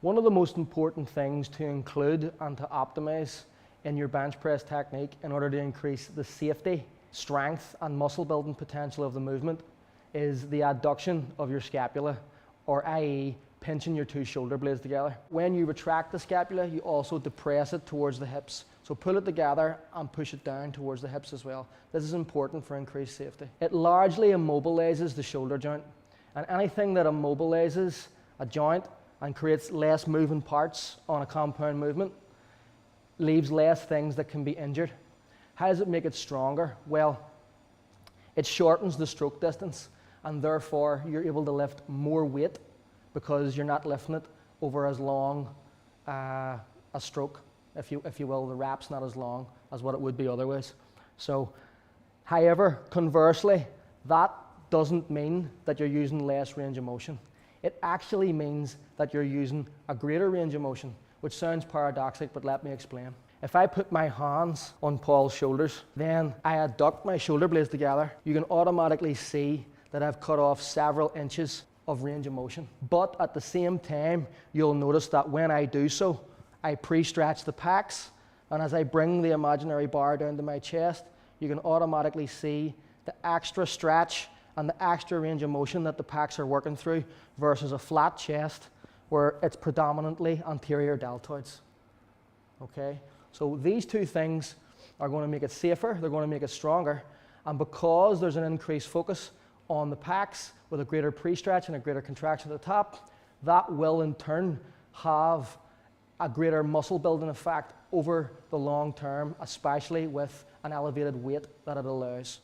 One of the most important things to include and to optimize in your bench press technique in order to increase the safety, strength, and muscle building potential of the movement is the adduction of your scapula, or i.e. pinching your two shoulder blades together. When you retract the scapula, you also depress it towards the hips. So pull it together and push it down towards the hips as well. This is important for increased safety. It largely immobilizes the shoulder joint, and anything that immobilizes a joint and creates less moving parts on a compound movement leaves less things that can be injured. How does it make it stronger? Well, it shortens the stroke distance, and therefore you're able to lift more weight because you're not lifting it over as long a stroke, if you will. The wrap's not as long as what it would be otherwise. So, however, conversely, that doesn't mean that you're using less range of motion. It actually means that you're using a greater range of motion, which sounds paradoxical, but let me explain. If I put my hands on Paul's shoulders, then I adduct my shoulder blades together, you can automatically see that I've cut off several inches of range of motion. But at the same time, you'll notice that when I do so, I pre-stretch the pecs, and as I bring the imaginary bar down to my chest, you can automatically see the extra stretch and the extra range of motion that the pecs are working through versus a flat chest where it's predominantly anterior deltoids. Okay? So these two things are going to make it safer, they're going to make it stronger, and because there's an increased focus on the pecs with a greater pre-stretch and a greater contraction at the top, that will in turn have a greater muscle building effect over the long term, especially with an elevated weight that it allows.